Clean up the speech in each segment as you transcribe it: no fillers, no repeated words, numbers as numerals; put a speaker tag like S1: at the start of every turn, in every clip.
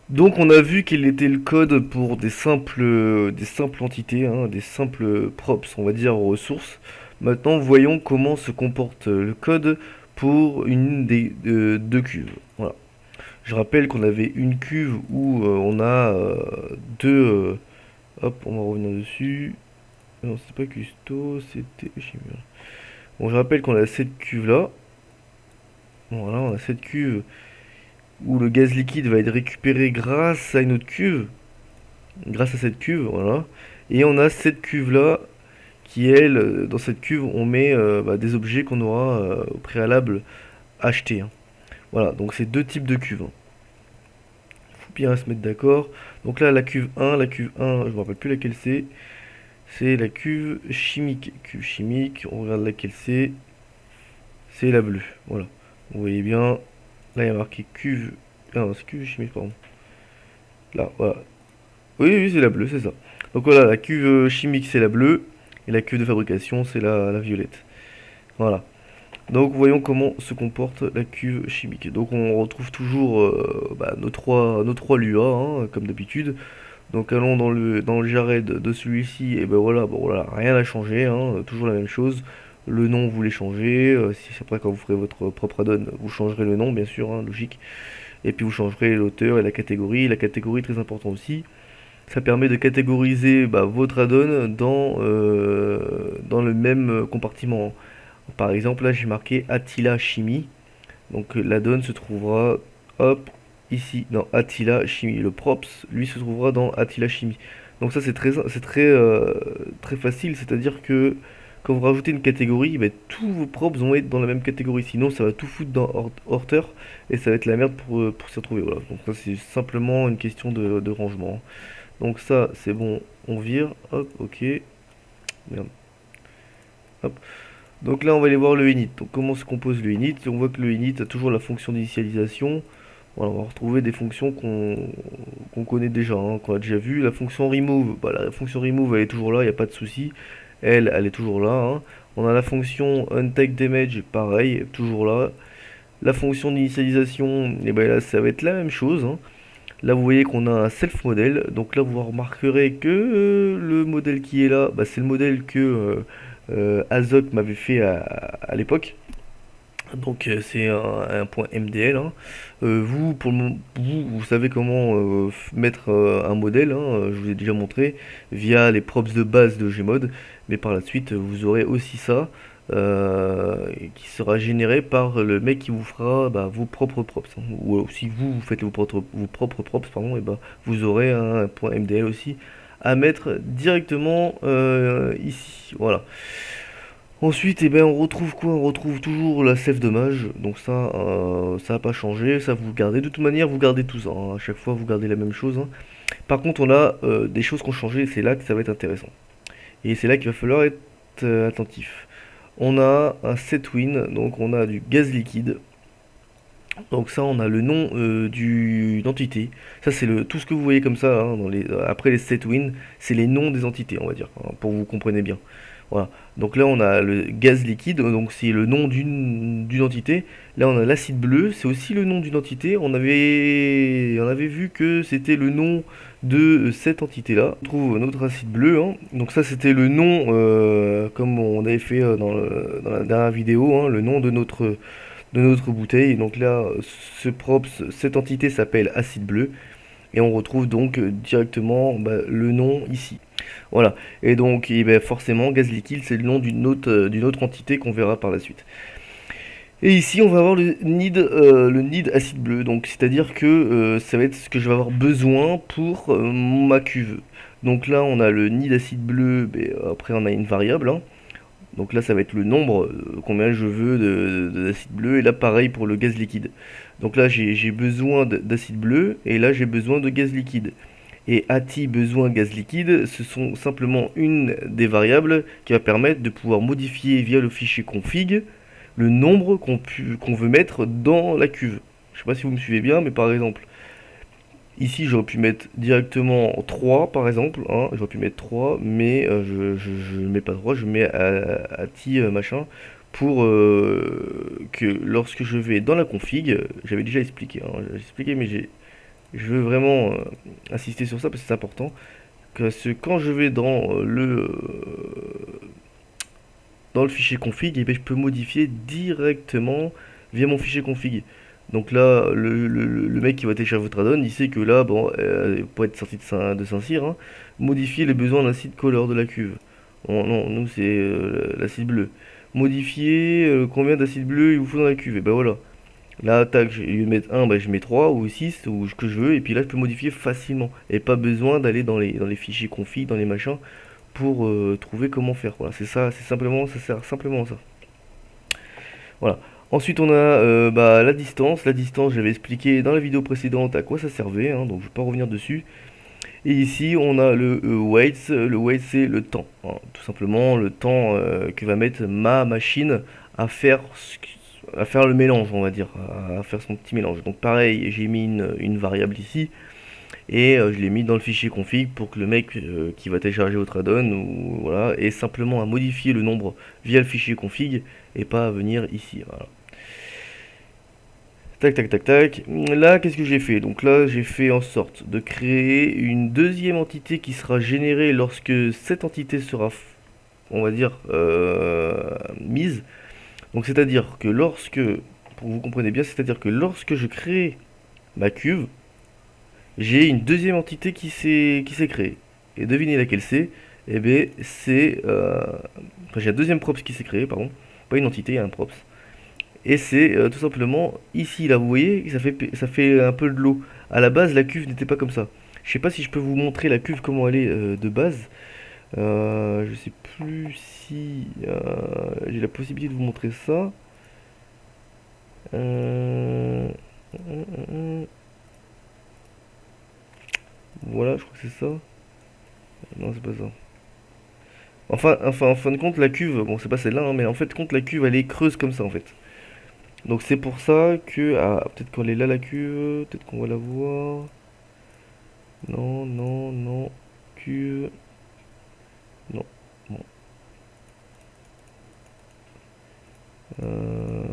S1: Donc on a vu quel était le code pour des simples entités, hein, des simples props, on va dire ressources. Maintenant voyons comment se comporte le code pour une des deux cuves. Voilà. Je rappelle qu'on avait une cuve où on a deux... hop, on va revenir dessus. Non, c'est pas custo, c'était chimère. Bon, je rappelle qu'on a cette cuve là. Voilà, on a cette cuve où le gaz liquide va être récupéré grâce à une autre cuve. Grâce à cette cuve, voilà. Et on a cette cuve là qui, elle, dans cette cuve, on met des objets qu'on aura au préalable achetés, hein. Voilà, donc c'est deux types de cuves, hein. Faut bien se mettre d'accord. Donc là, la cuve 1, je me rappelle plus laquelle c'est. C'est la cuve chimique. Cuve chimique, on regarde laquelle c'est. C'est la bleue, voilà. Vous voyez bien, là il y a marqué cuve. Ah non, c'est cuve chimique, pardon. Là, voilà. Oui, oui, c'est la bleue, c'est ça. Donc voilà, la cuve chimique c'est la bleue et la cuve de fabrication c'est la violette. Voilà. Donc voyons comment se comporte la cuve chimique. Donc on retrouve toujours nos trois Lua, hein, comme d'habitude. Donc allons dans le jarret de celui-ci, et ben voilà, bon voilà, rien n'a changé, hein, toujours la même chose. Le nom vous les changez, si après quand vous ferez votre propre add-on, vous changerez le nom bien sûr, hein, logique. Et puis vous changerez l'auteur et la catégorie. La catégorie très important aussi. Ça permet de catégoriser votre add-on dans le même compartiment. Par exemple, là j'ai marqué Attila Chimie. Donc l'add-on se trouvera, hop, ici, dans Attila Chimie. Le props, lui, se trouvera dans Attila Chimie. Donc ça c'est très facile, c'est-à-dire que quand vous rajoutez une catégorie, tous vos props vont être dans la même catégorie. Sinon ça va tout foutre dans Orter et ça va être la merde pour s'y retrouver. Voilà. Donc ça c'est simplement une question de rangement. Donc ça, c'est bon, on vire, hop, ok, merde, hop. Donc là, on va aller voir le init. Donc comment se compose le init? On voit que le init a toujours la fonction d'initialisation. Voilà, on va retrouver des fonctions qu'on connaît déjà, hein, qu'on a déjà vu. La fonction remove, la fonction remove, elle est toujours là, il n'y a pas de souci. Elle est toujours là, hein. On a la fonction unTakeDamage, pareil, toujours là. La fonction d'initialisation, et ben là, ça va être la même chose, hein. Là, vous voyez qu'on a un self model. Donc là, vous remarquerez que le modèle qui est là, c'est le modèle que Azok m'avait fait à l'époque. Donc c'est un point MDL, hein. Vous, vous savez comment mettre un modèle, hein, je vous ai déjà montré via les props de base de Gmod, mais par la suite vous aurez aussi ça qui sera généré par le mec qui vous fera vos propres props, hein. Ou si vous faites vos propres props, pardon, et vous aurez un point MDL aussi à mettre directement ici. Voilà. Ensuite, on retrouve quoi? On retrouve toujours la save dommage. Donc ça n'a pas changé. Ça, vous le gardez. De toute manière, vous gardez tout ça, hein. À chaque fois, vous gardez la même chose, hein. Par contre, on a des choses qui ont changé. C'est là que ça va être intéressant. Et c'est là qu'il va falloir être attentif. On a un set win. Donc on a du gaz liquide. Donc ça, on a le nom d'une entité. Ça, c'est tout ce que vous voyez comme ça, hein, après les set win. C'est les noms des entités, on va dire, hein, pour que vous compreniez bien. Voilà. Donc là, on a le gaz liquide, donc c'est le nom d'une entité. Là, on a l'acide bleu, c'est aussi le nom d'une entité. On avait vu que c'était le nom de cette entité-là. On trouve notre acide bleu, hein. Donc ça, c'était le nom, comme on avait fait dans la dernière vidéo, hein, le nom de notre bouteille. Donc là, cette entité s'appelle acide bleu. Et on retrouve donc directement le nom ici. Voilà. Et donc, forcément, gaz liquide, c'est le nom d'une autre entité qu'on verra par la suite. Et ici, on va avoir le need acide bleu. Donc, c'est-à-dire que ça va être ce que je vais avoir besoin pour ma cuve. Donc là, on a le need acide bleu. Après, on a une variable, hein. Donc là, ça va être le nombre, combien je veux d'acide bleu. Et là, pareil pour le gaz liquide. Donc là, j'ai besoin d'acide bleu. Et là, j'ai besoin de gaz liquide. Et ATI besoin gaz liquide, ce sont simplement une des variables qui va permettre de pouvoir modifier via le fichier config le nombre qu'on veut mettre dans la cuve. Je sais pas si vous me suivez bien, mais par exemple, ici j'aurais pu mettre directement 3 par exemple, hein, j'aurais pu mettre 3, mais je mets pas 3, je mets ATI machin pour que lorsque je vais dans la config, j'avais déjà expliqué, hein, j'avais expliqué mais Je veux vraiment insister sur ça parce que c'est important. Parce que quand je vais dans le fichier config, et ben, je peux modifier directement via mon fichier config. Donc là, le mec qui va télécharger votre add-on, il sait que là, bon, pour être sorti de Saint-Cyr, hein, modifier les besoins d'acide color de la cuve. Bon, non, nous c'est l'acide bleu. Modifier combien d'acide bleu il vous faut dans la cuve. Et ben voilà. Là, tac, je vais mettre 1, bah, je mets 3 ou 6 ou ce que je veux. Et puis là, je peux modifier facilement. Et pas besoin d'aller dans les fichiers config, dans les machins, pour trouver comment faire. Voilà, c'est ça, c'est simplement, ça sert simplement à ça. Voilà. Ensuite, on a bah, la distance. La distance, j'avais expliqué dans la vidéo précédente à quoi ça servait, hein, donc je ne vais pas revenir dessus. Et ici, on a le wait. Le wait, c'est le temps, hein. Tout simplement, le temps que va mettre ma machine à faire, à faire le mélange, on va dire, à faire son petit mélange. Donc pareil, j'ai mis une variable ici. Et je l'ai mis dans le fichier config pour que le mec qui va télécharger votre add-on ou voilà, ait simplement à modifier le nombre via le fichier config et pas à venir ici. Voilà. Tac tac tac tac. Là, qu'est-ce que j'ai fait? Donc là, j'ai fait en sorte de créer une deuxième entité qui sera générée lorsque cette entité sera, on va dire, mise. Donc c'est-à-dire que lorsque, pour que vous compreniez bien, c'est-à-dire que lorsque je crée ma cuve, j'ai une deuxième entité qui s'est créée. Et devinez laquelle c'est? Eh bien, c'est... enfin, j'ai un deuxième props qui s'est créé, pardon. Pas une entité, un props. Et c'est tout simplement ici, là, vous voyez, ça fait un peu de l'eau. À la base, la cuve n'était pas comme ça. Je sais pas si je peux vous montrer la cuve, comment elle est de base. Je sais plus si j'ai la possibilité de vous montrer ça. Euh, Voilà, je crois que c'est ça. Non, c'est pas ça. Enfin, en fin de compte, la cuve, bon, c'est pas celle-là, hein, mais en fait, compte la cuve, elle est creuse comme ça, en fait. Donc c'est pour ça que, ah, peut-être qu'on est là la cuve, peut-être qu'on va la voir. Non, non, non, cuve, non. Bon. Euh,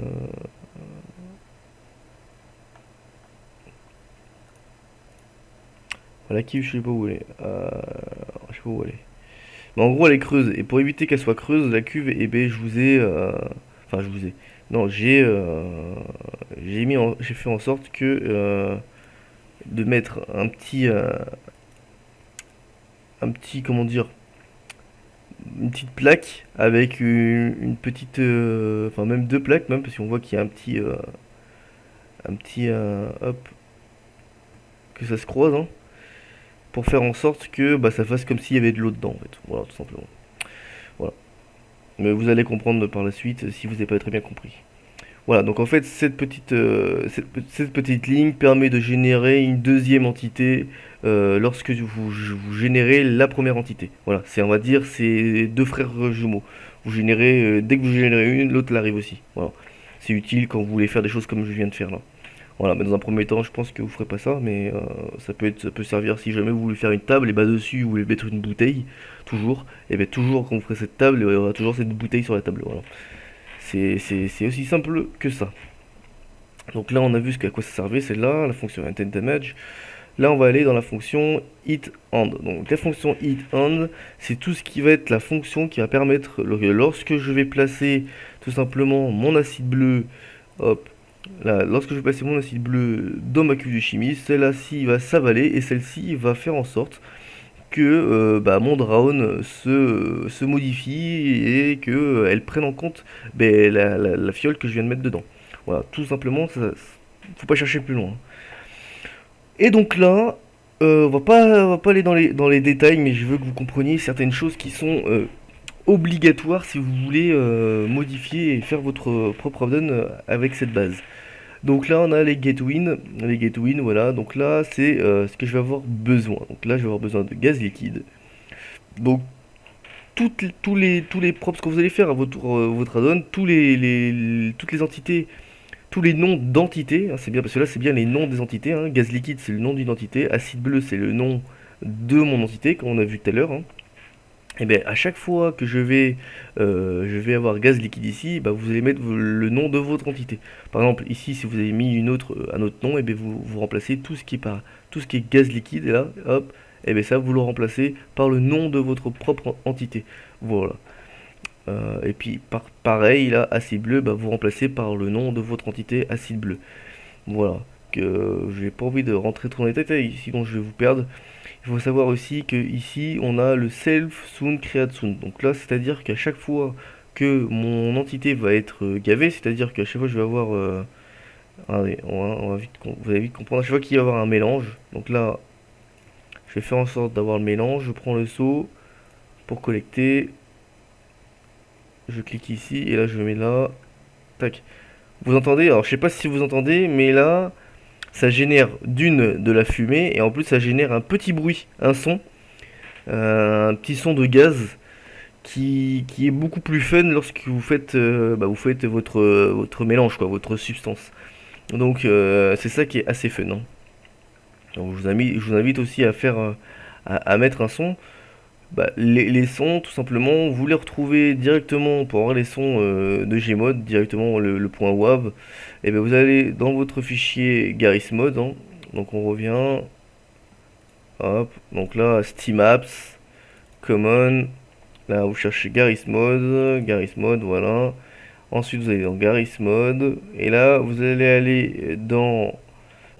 S1: la cuve, je sais pas où elle est. Je sais pas où elle est. Mais en gros, elle est creuse. Et pour éviter qu'elle soit creuse, la cuve, eh ben, je vous ai, enfin, je vous ai. Non, j'ai fait en sorte que de mettre un petit, comment dire, une petite plaque avec une petite, enfin même deux plaques même, parce qu'on voit qu'il y a un petit, hop, que ça se croise, hein, pour faire en sorte que bah, ça fasse comme s'il y avait de l'eau dedans, en fait. Voilà, tout simplement. Voilà. Mais vous allez comprendre par la suite si vous n'avez pas très bien compris. Voilà, donc en fait, cette petite ligne permet de générer une deuxième entité lorsque vous générez la première entité. Voilà, on va dire, c'est deux frères jumeaux. Dès que vous générez une, l'autre l'arrive aussi. Voilà. C'est utile quand vous voulez faire des choses comme je viens de faire là. Voilà, mais dans un premier temps, je pense que vous ferez pas ça, mais ça peut servir si jamais vous voulez faire une table et bah dessus vous voulez mettre une bouteille, toujours, et bien toujours quand vous ferez cette table, il y aura toujours cette bouteille sur la table. Voilà. C'est aussi simple que ça. Donc là, on a vu à quoi ça servait, c'est là, la fonction intent damage. Là, on va aller dans la fonction hit end. Donc la fonction hit end, c'est tout ce qui va être la fonction qui va permettre, lorsque je vais placer tout simplement mon acide bleu, hop, là, lorsque je vais placer mon acide bleu dans ma cuve de chimie, celle-ci va s'avaler et celle-ci va faire en sorte que bah, mon drone se modifie et que elle prenne en compte ben, la fiole que je viens de mettre dedans. Voilà, tout simplement, faut pas chercher plus loin. Et donc là, on va pas aller dans les détails, mais je veux que vous compreniez certaines choses qui sont obligatoires si vous voulez modifier et faire votre propre add-on avec cette base. Donc là, on a les get-win, voilà. Donc là, c'est ce que je vais avoir besoin. Donc là, je vais avoir besoin de gaz liquide. Donc tous les props que vous allez faire à votre add-on, toutes les entités, tous les noms d'entités, hein, c'est bien parce que là c'est bien les noms des entités, hein. Gaz liquide c'est le nom d'une entité, acide bleu c'est le nom de mon entité comme on a vu tout à l'heure, hein. Et bien à chaque fois que je vais avoir gaz liquide ici, bah, vous allez mettre le nom de votre entité. Par exemple ici si vous avez mis un autre nom, et bien vous remplacez tout ce qui est tout ce qui est gaz liquide, et là hop, et bien ça vous le remplacez par le nom de votre propre entité. Voilà. Et puis pareil là, acide bleu, bah, vous remplacez par le nom de votre entité acide bleu. Voilà. Que j'ai pas envie de rentrer trop dans les détails, sinon je vais vous perdre. Il faut savoir aussi que ici on a le self soon create soon. Donc là, c'est-à-dire qu'à chaque fois que mon entité va être gavée, c'est-à-dire qu'à chaque fois je vais avoir allez, vous allez vite comprendre, à chaque fois qu'il va y avoir un mélange. Donc là, je vais faire en sorte d'avoir le mélange, je prends le seau pour collecter, je clique ici et là je mets là, tac. Vous entendez? Alors je sais pas si vous entendez, mais là ça génère de la fumée et en plus ça génère un petit bruit, un son, un petit son de gaz qui est beaucoup plus fun lorsque vous faites votre mélange, quoi, votre substance. Donc c'est ça qui est assez fun, hein. Donc, je vous invite aussi à à mettre un son. Bah, les sons, tout simplement, vous les retrouvez directement pour avoir les sons de Gmod, directement le point WAV. Et ben vous allez dans votre fichier Garry's Mod, hein. Donc on revient, hop, donc là Steam Apps, Common, là vous cherchez Garry's Mod, voilà. Ensuite vous allez dans Garry's Mod, et là vous allez aller dans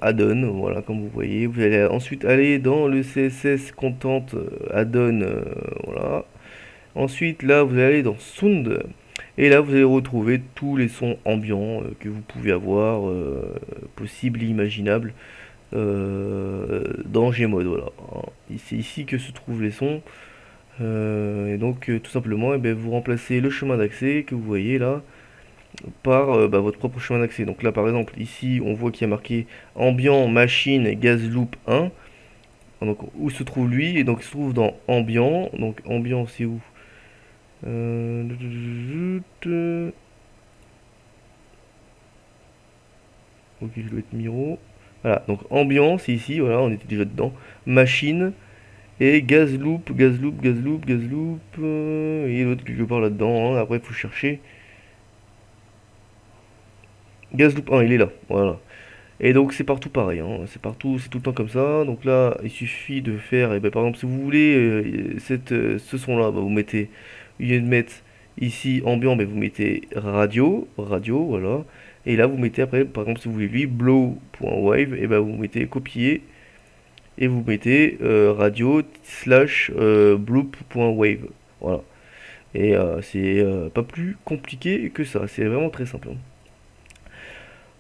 S1: Add-on, voilà comme vous voyez. Vous allez ensuite aller dans le CSS Content Add-on, voilà. Ensuite là vous allez dans Sound, et là vous allez retrouver tous les sons ambiants que vous pouvez avoir, possibles et imaginables, dans Gmod, voilà. C'est ici que se trouvent les sons. Et donc tout simplement, eh ben, vous remplacez le chemin d'accès que vous voyez là par bah, votre propre chemin d'accès. Donc là par exemple ici on voit qu'il y a marqué ambiant machine gaz loop 1. Donc où se trouve lui? Et donc il se trouve dans ambiant. Donc ambiant c'est où? Euh, Ok, je dois être Miro. Voilà, donc ambiant c'est ici, voilà, on était déjà dedans. Machine et gaz loop, gaz loop, gaz loop, gaz loop. Et l'autre quelque part là-dedans, hein. Après il faut chercher. Gaz loop 1, il est là, voilà. Et donc c'est partout pareil, hein. C'est partout, c'est tout le temps comme ça. Donc là, il suffit de faire, et ben, par exemple, si vous voulez ce son-là, bah, vous mettez, au lieu de mettre ici ambiant, ben, vous mettez radio, voilà. Et là, vous mettez après, par exemple, si vous voulez lui, blow.wave, et ben vous mettez copier et vous mettez radio slash bloop.wave, voilà. Et c'est pas plus compliqué que ça, c'est vraiment très simple, hein.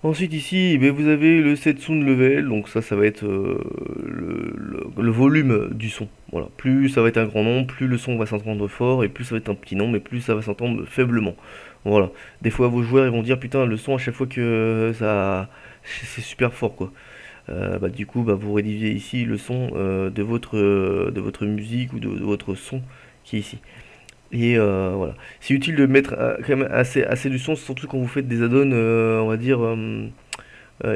S1: Ensuite ici, eh bien, vous avez le set sound level, donc ça va être le volume du son. Voilà, plus ça va être un grand nombre, plus le son va s'entendre fort, et plus ça va être un petit nombre, et plus ça va s'entendre faiblement. Voilà. Des fois vos joueurs ils vont dire putain le son à chaque fois que ça c'est super fort quoi. Bah, du coup bah, vous rédivisez ici le son de votre musique ou de votre son qui est ici. Et voilà. C'est utile de mettre quand même assez du son, surtout quand vous faites des add-ons, on va dire,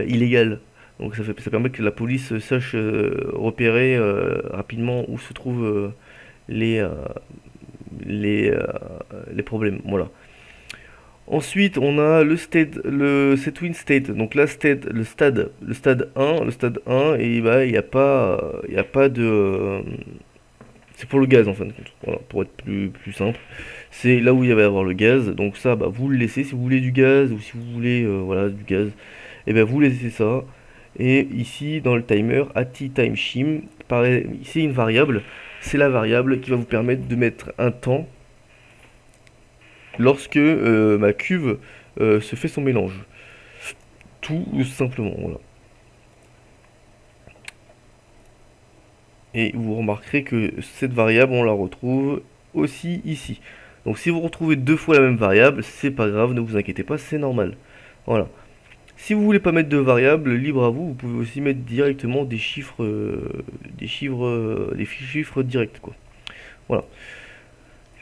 S1: illégales. Donc ça permet que la police sache repérer rapidement où se trouvent les, euh, les, euh, les problèmes. Voilà. Ensuite, on a le Setwin State. Donc là, le stade un et bah, il y a pas de, c'est pour le gaz en fin de compte. Voilà, pour être plus simple. C'est là où il va y avoir le gaz. Donc ça, bah, vous le laissez. Si vous voulez du gaz ou si vous voulez voilà, du gaz, et ben vous laissez ça. Et ici, dans le timer, @timeshim, pareil, c'est une variable. C'est la variable qui va vous permettre de mettre un temps lorsque ma cuve se fait son mélange. Tout simplement, voilà. Et vous remarquerez que cette variable, on la retrouve aussi ici. Donc si vous retrouvez deux fois la même variable, c'est pas grave, ne vous inquiétez pas, c'est normal. Voilà. Si vous voulez pas mettre de variable, libre à vous, vous pouvez aussi mettre directement des chiffres directs, quoi. Voilà.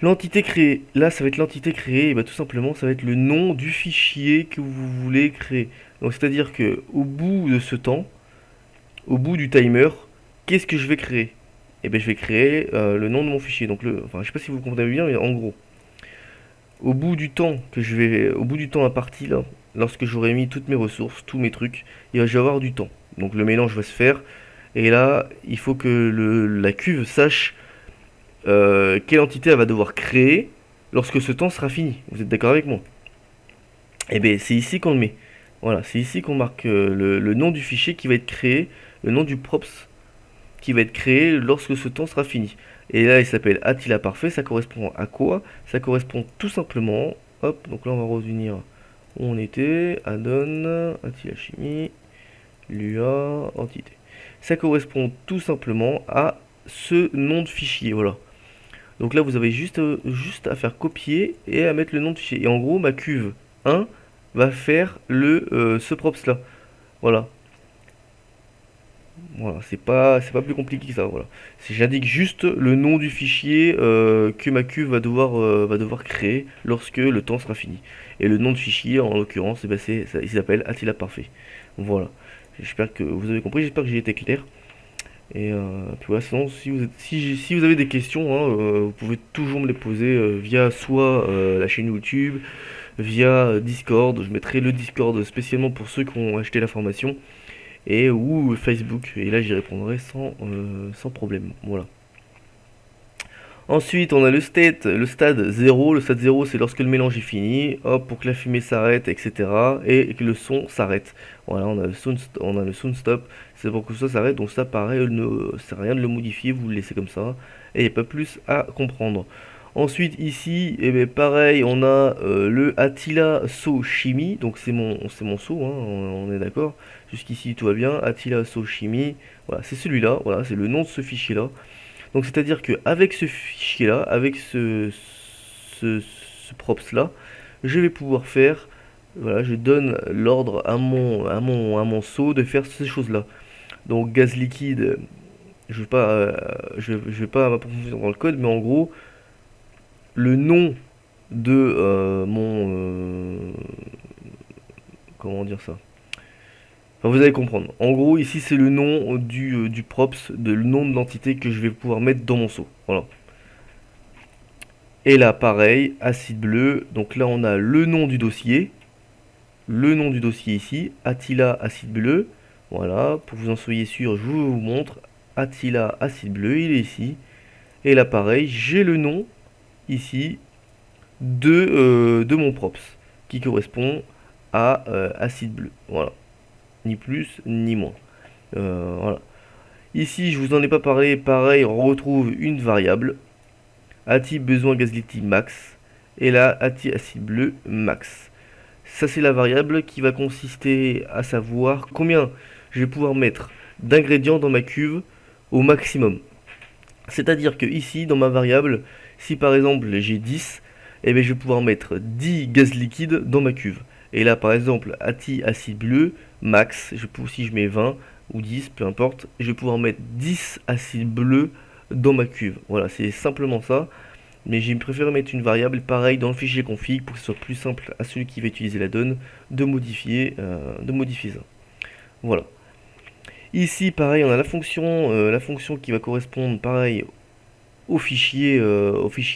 S1: L'entité créée, là ça va être l'entité créée, et bah tout simplement ça va être le nom du fichier que vous voulez créer. Donc c'est-à-dire que au bout de ce temps, au bout du timer, qu'est-ce que je vais créer? et ben je vais créer le nom de mon fichier. Donc enfin, je sais pas si vous comprenez bien, mais en gros, au bout du temps imparti là, lorsque j'aurai mis toutes mes ressources, tous mes trucs, je vais avoir du temps. Donc le mélange va se faire, et là, il faut que la cuve sache quelle entité elle va devoir créer lorsque ce temps sera fini. Vous êtes d'accord avec moi? Et bien, c'est ici qu'on le met. Voilà, c'est ici qu'on marque le nom du fichier qui va être créé, le nom du props qui va être créé lorsque ce temps sera fini. Et là, il s'appelle Attila Parfait. Ça correspond à quoi? Ça correspond tout simplement. Hop, donc là, on va revenir où on était. Addon, Attila Chimie, Lua, entité. Ça correspond tout simplement à ce nom de fichier. Voilà. Donc là, vous avez juste à faire copier et à mettre le nom de fichier. Et en gros, ma cuve 1 va faire ce props là. Voilà. Voilà, c'est pas plus compliqué que ça. Voilà. J'indique juste le nom du fichier que ma cuve va devoir créer lorsque le temps sera fini. Et le nom de fichier, en l'occurrence, eh ben, il s'appelle Attila Parfait. Voilà. J'espère que vous avez compris, j'espère que j'ai été clair. Et puis voilà, sinon, si vous avez des questions, hein, vous pouvez toujours me les poser via soit la chaîne YouTube, via Discord. Je mettrai le Discord spécialement pour ceux qui ont acheté la formation, et ou Facebook. Et là, j'y répondrai sans problème. Voilà. Ensuite, on a le stade 0. Le stade 0, c'est lorsque le mélange est fini, hop, pour que la fumée s'arrête, etc. Et que le son s'arrête. Voilà, on a le sound stop, c'est pour que ça s'arrête. Donc ça, pareil, ne sert à rien de le modifier, vous le laissez comme ça. Et il n'y a pas plus à comprendre. Ensuite, ici, eh bien, pareil, on a le Attila So Chimie. Donc c'est mon saut, hein, on est d'accord. Jusqu'ici, tout va bien. Attila So Chimie. Voilà, c'est celui-là. Voilà, c'est le nom de ce fichier-là. Donc c'est-à-dire qu'avec ce fichier-là, avec ce props-là, je vais pouvoir faire, voilà, je donne l'ordre à mon seau de faire ces choses-là. Donc gaz liquide, je vais pas m'approfondir dans le code, mais en gros, le nom de comment dire ça? Enfin, vous allez comprendre. En gros, ici, c'est le nom du props, le nom de l'entité que je vais pouvoir mettre dans mon seau. Voilà. Et là, pareil, acide bleu. Donc là, on a le nom du dossier. Le nom du dossier ici, Attila acide bleu. Voilà, pour que vous en soyez sûr, je vous montre. Attila acide bleu, il est ici. Et là, pareil, j'ai le nom ici de mon props, qui correspond à acide bleu. Voilà, ni plus ni moins. Voilà. Ici, je vous en ai pas parlé. Pareil, on retrouve une variable. Ati besoin gaz liquide max. Et là, Ati acide bleu max. Ça, c'est la variable qui va consister à savoir combien je vais pouvoir mettre d'ingrédients dans ma cuve au maximum. C'est-à-dire que ici, dans ma variable, si par exemple j'ai 10, eh bien, je vais pouvoir mettre 10 gaz liquides dans ma cuve. Et là, par exemple, Ati acide bleu max, si je mets 20 ou 10, peu importe, je vais pouvoir mettre 10 acides bleus dans ma cuve. Voilà, c'est simplement ça. Mais j'ai préféré mettre une variable pareil dans le fichier config pour que ce soit plus simple à celui qui va utiliser la donne de modifier ça. Voilà. Ici, pareil, on a la fonction qui va correspondre pareil au fichier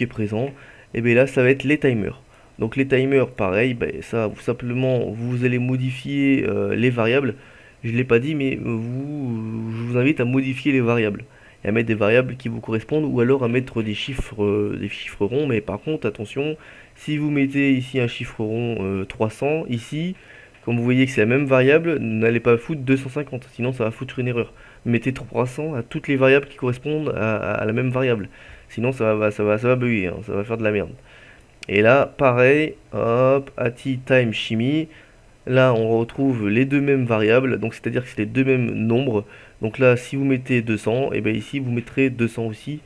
S1: présent. Et bien là, ça va être les timers. Donc les timers, pareil, ben, ça, vous simplement, vous allez modifier les variables. Je ne l'ai pas dit, mais je vous invite à modifier les variables et à mettre des variables qui vous correspondent, ou alors à mettre des chiffres ronds. Mais par contre, attention, si vous mettez ici un chiffre rond 300, ici, comme vous voyez que c'est la même variable, n'allez pas foutre 250, sinon ça va foutre une erreur. Mettez 300 à toutes les variables qui correspondent à la même variable. Sinon ça va bugger, hein, ça va faire de la merde. Et là, pareil, hop, ati time chimie. Là, on retrouve les deux mêmes variables, donc c'est-à-dire que c'est les deux mêmes nombres. Donc là, si vous mettez 200, et bien ici vous mettrez 200 aussi.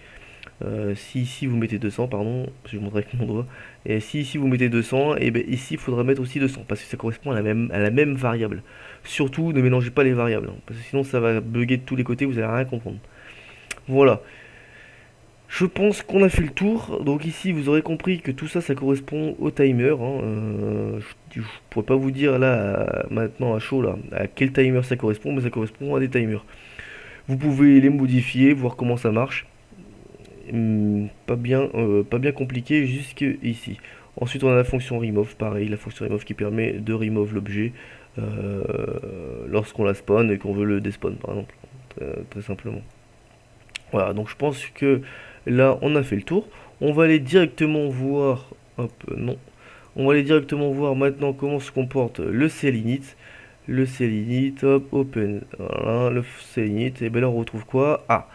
S1: Si ici vous mettez 200, pardon, parce que je montre avec mon doigt. Et si ici vous mettez 200, et bien ici il faudra mettre aussi 200, parce que ça correspond à la même variable. Surtout, ne mélangez pas les variables, hein, parce que sinon ça va bugger de tous les côtés, vous allez rien comprendre. Voilà. Je pense qu'on a fait le tour. Donc ici, vous aurez compris que tout ça, ça correspond au timer, hein. Je pourrais pas vous dire là, maintenant à chaud, là, à quel timer ça correspond, mais ça correspond à des timers. Vous pouvez les modifier, voir comment ça marche. pas bien compliqué jusque ici. Ensuite, on a la fonction remove, pareil, la fonction remove qui permet de remove l'objet lorsqu'on la spawn et qu'on veut le despawn, par exemple, très simplement. Voilà, donc je pense que là, on a fait le tour. On va aller directement voir, hop, non, on va aller directement voir maintenant comment se comporte le CLinit. Le CLinit, hop, open, voilà, le CLinit, et bien là on retrouve quoi? Ah,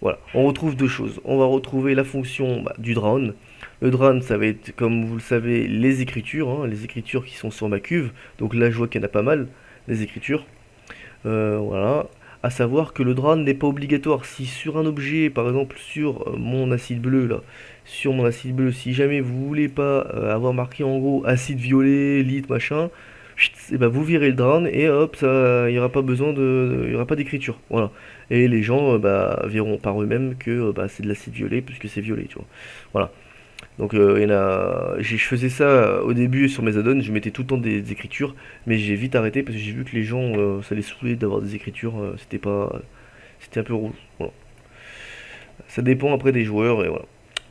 S1: voilà, on retrouve deux choses. On va retrouver la fonction du drone. Le drone, ça va être, comme vous le savez, les écritures, hein, les écritures qui sont sur ma cuve. Donc là, je vois qu'il y en a pas mal, les écritures. Voilà. À savoir que le drone n'est pas obligatoire. Si sur un objet, par exemple sur mon acide bleu, là, sur mon acide bleu, si jamais vous voulez pas avoir marqué en gros acide violet, lit, machin, et ben vous virez le drone et hop, ça, il n'y aura pas besoin il y aura pas d'écriture. Voilà. Et les gens verront par eux-mêmes que c'est de l'acide violet puisque c'est violet, tu vois. Voilà. Donc je faisais ça au début sur mes add-ons, je mettais tout le temps des écritures, mais j'ai vite arrêté parce que j'ai vu que les gens, ça les saoulait d'avoir des écritures, c'était un peu rouge. Voilà. Ça dépend après des joueurs et voilà.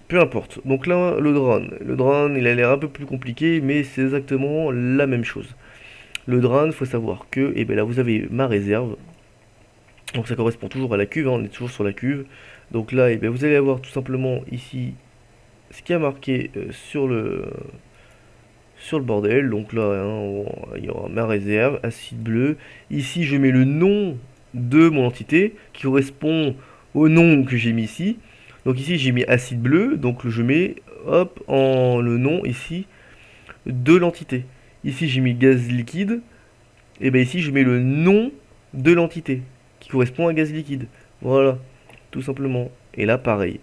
S1: Peu importe. Donc là, le drone, il a l'air un peu plus compliqué, mais c'est exactement la même chose. Le drone, faut savoir que, et ben là, vous avez ma réserve. Donc ça correspond toujours à la cuve, hein, on est toujours sur la cuve. Donc là, et ben, vous allez avoir tout simplement ici ce qui a marqué sur le bordel. Donc là, hein, il y aura ma réserve, acide bleu. Ici, je mets le nom de mon entité qui correspond au nom que j'ai mis ici. Donc ici, j'ai mis acide bleu. Donc je mets, hop, en le nom ici de l'entité. Ici, j'ai mis gaz liquide. Et bien ici, je mets le nom de l'entité qui correspond à gaz liquide. Voilà, tout simplement. Et là, pareil.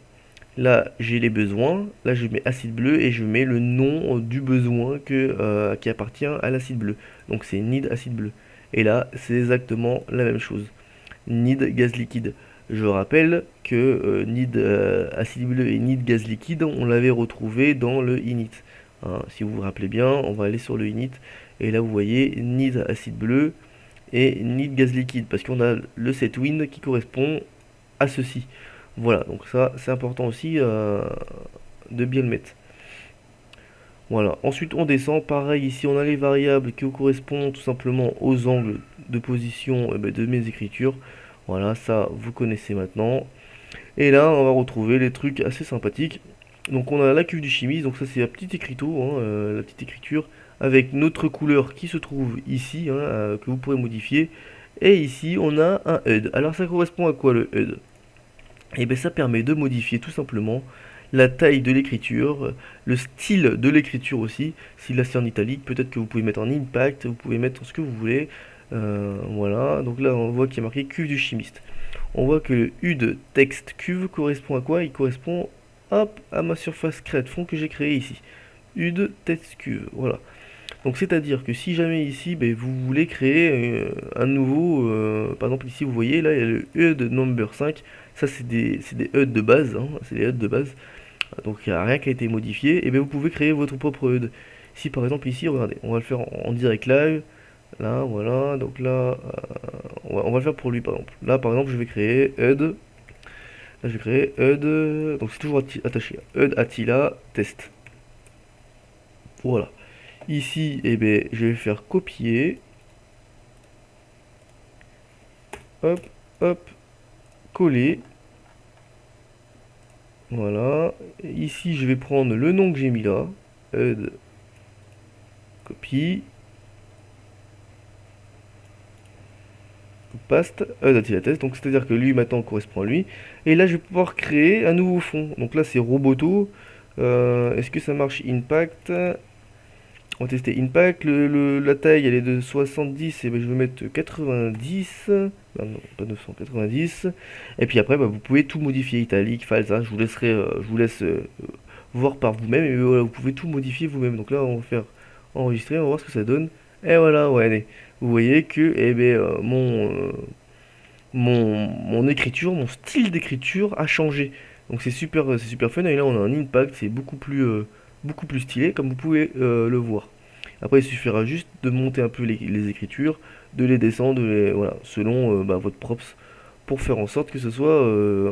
S1: Là, j'ai les besoins. Là, je mets acide bleu et je mets le nom du besoin qui appartient à l'acide bleu. Donc, c'est need acide bleu. Et là, c'est exactement la même chose. Need gaz liquide. Je rappelle que need acide bleu et need gaz liquide, on l'avait retrouvé dans le init. Hein, si vous vous rappelez bien, on va aller sur le init. Et là, vous voyez need acide bleu et need gaz liquide. Parce qu'on a le setWin qui correspond à ceci. Voilà, donc ça c'est important aussi de bien le mettre. Voilà, ensuite on descend, pareil ici on a les variables qui correspondent tout simplement aux angles de position de mes écritures. Voilà, ça vous connaissez maintenant. Et là on va retrouver les trucs assez sympathiques. Donc on a la cuve du chimiste, donc ça c'est la petite écriture, hein, la petite écriture, avec notre couleur qui se trouve ici, hein, que vous pourrez modifier. Et ici on a un HUD. Alors ça correspond à quoi le HUD? Et bien ça permet de modifier tout simplement la taille de l'écriture, le style de l'écriture aussi. Si là c'est en italique, peut-être que vous pouvez mettre en impact, vous pouvez mettre ce que vous voulez. Voilà, donc là on voit qu'il y a marqué cuve du chimiste. On voit que le U de texte cuve correspond à quoi? Il correspond, hop, à ma surface crée de fond que j'ai créée ici. U de texte cuve, voilà. Donc c'est-à-dire que si jamais ici vous voulez créer un nouveau, par exemple ici vous voyez là il y a le HUD number 5, ça c'est des HUD de base, hein, c'est des HUD de base, donc il n'y a rien qui a été modifié, et bien vous pouvez créer votre propre HUD. Si par exemple ici, regardez, on va le faire en direct live, là voilà, donc là on va le faire pour lui par exemple. Là par exemple je vais créer HUD, là je vais créer HUD, donc c'est toujours attaché, HUD Attila test. Voilà. Ici, eh ben, je vais faire copier. Hop, hop, coller. Voilà. Ici, je vais prendre le nom que j'ai mis là. HUD, copie. Paste, HUD test. Donc, c'est-à-dire que lui, maintenant, correspond à lui. Et là, je vais pouvoir créer un nouveau fond. Donc là, c'est Roboto. Est-ce que ça marche Impact? On va tester Impact, la taille elle est de 70, et ben, je vais mettre 90, non, non, pas 990, et puis après vous pouvez tout modifier, italique, false, hein, je vous laisse voir par vous-même, et voilà, vous pouvez tout modifier vous-même. Donc là on va faire enregistrer, on va voir ce que ça donne, et voilà, ouais, allez. Vous voyez que mon écriture, mon style d'écriture a changé. Donc c'est super fun, et là on a un impact, c'est beaucoup plus stylé, comme vous pouvez le voir. Après, il suffira juste de monter un peu les écritures, de les descendre, voilà, selon votre props, pour faire en sorte que ce soit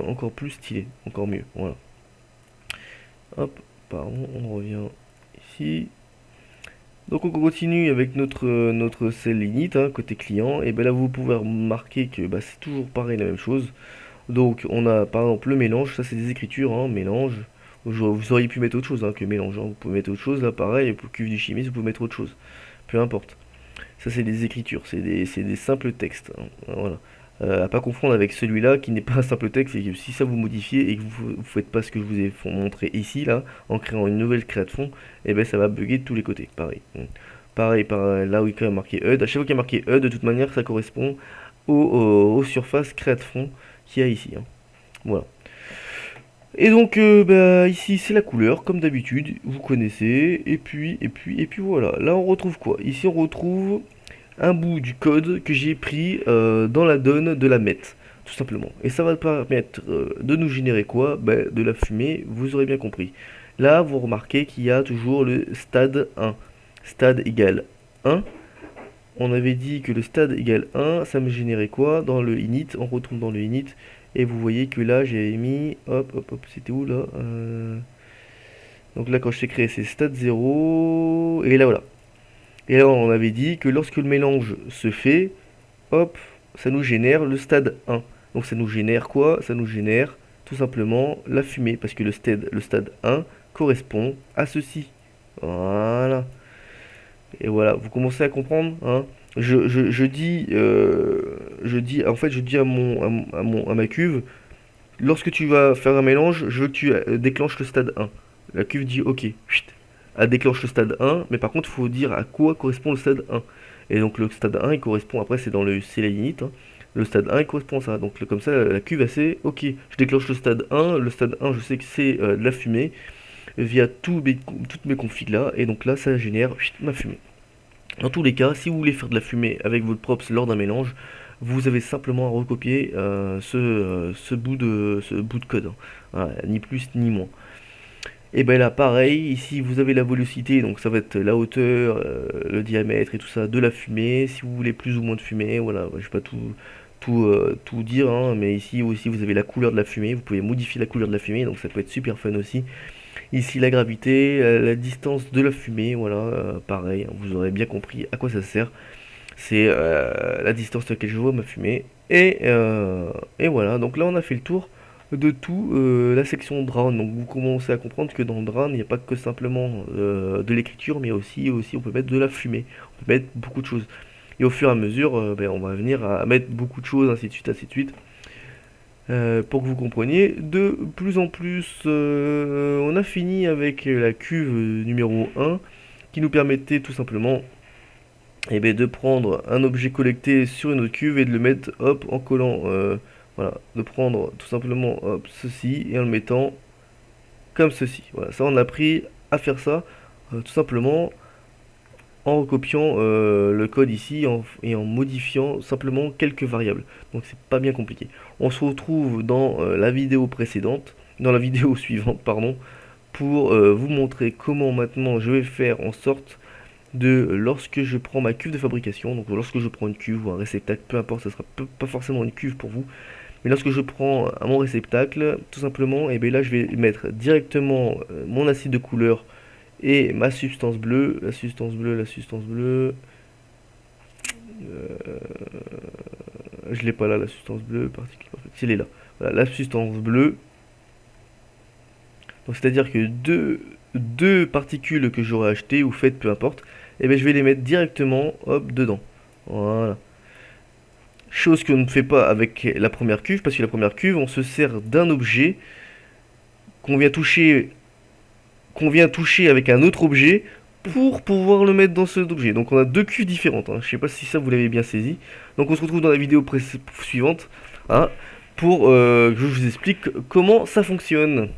S1: encore plus stylé, encore mieux. Voilà. Hop, pardon, on revient ici. Donc on continue avec notre cell init, hein, côté client. Et ben là vous pouvez remarquer que bah, c'est toujours pareil la même chose. Donc on a par exemple le mélange, ça c'est des écritures, hein, mélange. Vous auriez pu mettre autre chose hein, que mélange, hein. Vous pouvez mettre autre chose, là pareil, pour cuve du chimiste, vous pouvez mettre autre chose. Peu importe. Ça c'est des écritures, c'est des simples textes, hein. Voilà. À pas confondre avec celui-là qui n'est pas un simple texte, et que si ça vous modifiez et que vous faites pas ce que je vous ai montré ici, là, en créant une nouvelle créa de fond, et ben ça va bugger de tous les côtés, pareil. Pareil, là où il y a marqué HUD, à chaque fois qu'il y a marqué HUD, de toute manière ça correspond aux surfaces créa de fond qu'il y a ici, hein. Voilà. Et donc bah, ici c'est la couleur comme d'habitude, vous connaissez, et puis voilà. Là on retrouve quoi? Ici on retrouve un bout du code que j'ai pris dans la donne de la MET, tout simplement. Et ça va permettre de nous générer quoi? Bah, de la fumée, vous aurez bien compris. Là vous remarquez qu'il y a toujours le stade 1. Stade égale 1. On avait dit que le stade égale 1, ça me générait quoi? Dans le init, on retourne dans le init. Et vous voyez que là j'avais mis, hop hop hop, c'était où là? Donc là quand je t'ai créé c'est stade 0, et là voilà. Et là on avait dit que lorsque le mélange se fait, hop, ça nous génère le stade 1. Donc ça nous génère quoi? Ça nous génère tout simplement la fumée, parce que le stade 1 correspond à ceci. Voilà. Et voilà, vous commencez à comprendre, hein. En fait, je dis à ma cuve, lorsque tu vas faire un mélange, je veux que tu déclenches le stade 1. La cuve dit OK, chut, elle déclenche le stade 1, mais par contre, il faut dire à quoi correspond le stade 1. Et donc, le stade 1, il correspond, après, c'est dans le CLI init, hein. Le stade 1, il correspond à ça. Donc, comme ça, la cuve, elle sait, OK, je déclenche le stade 1. Le stade 1, je sais que c'est de la fumée via toutes mes configs là. Et donc là, ça génère chut, ma fumée. Dans tous les cas, si vous voulez faire de la fumée avec votre props lors d'un mélange, vous avez simplement à recopier ce bout de code, hein. Voilà, ni plus ni moins. Et ben là, pareil, ici vous avez la vélocité, donc ça va être la hauteur, le diamètre et tout ça de la fumée. Si vous voulez plus ou moins de fumée, voilà, je vais pas tout dire, hein, mais ici aussi vous avez la couleur de la fumée. Vous pouvez modifier la couleur de la fumée, donc ça peut être super fun aussi. Ici la gravité, la distance de la fumée, voilà, pareil, hein, vous aurez bien compris à quoi ça sert. C'est la distance à laquelle je vois ma fumée. Et voilà, donc là on a fait le tour de tout la section Drown. Donc vous commencez à comprendre que dans Drown, il n'y a pas que simplement de l'écriture, mais aussi on peut mettre de la fumée. On peut mettre beaucoup de choses. Et au fur et à mesure, ben, on va venir à mettre beaucoup de choses, ainsi de suite, ainsi de suite. Pour que vous compreniez de plus en plus. On a fini avec la cuve numéro 1 qui nous permettait tout simplement de prendre un objet collecté sur une autre cuve et de le mettre hop en collant, voilà, de prendre tout simplement hop ceci et en le mettant comme ceci. Voilà, ça on a appris à faire ça tout simplement en recopiant le code ici et en modifiant simplement quelques variables. Donc c'est pas bien compliqué. On se retrouve dans la vidéo précédente, dans la vidéo suivante, pardon, pour vous montrer comment maintenant je vais faire en sorte de, lorsque je prends ma cuve de fabrication, donc lorsque je prends une cuve ou un réceptacle, peu importe, ça sera pas forcément une cuve pour vous, mais lorsque je prends mon réceptacle, tout simplement, et bien là je vais mettre directement mon acide de couleur et ma substance bleue, la substance bleue, je l'ai pas là, la substance bleue, particule parfaite, elle est là, voilà, la substance bleue, donc c'est-à-dire que deux particules que j'aurais achetées ou faites, peu importe, et bien je vais les mettre directement, hop, dedans, voilà. Chose qu'on ne fait pas avec la première cuve, parce que la première cuve, on se sert d'un objet qu'on vient toucher avec un autre objet pour pouvoir le mettre dans cet objet. Donc on a deux cuves différentes, hein. Je sais pas si ça vous l'avez bien saisi. Donc on se retrouve dans la vidéo suivante, hein, pour que je vous explique comment ça fonctionne.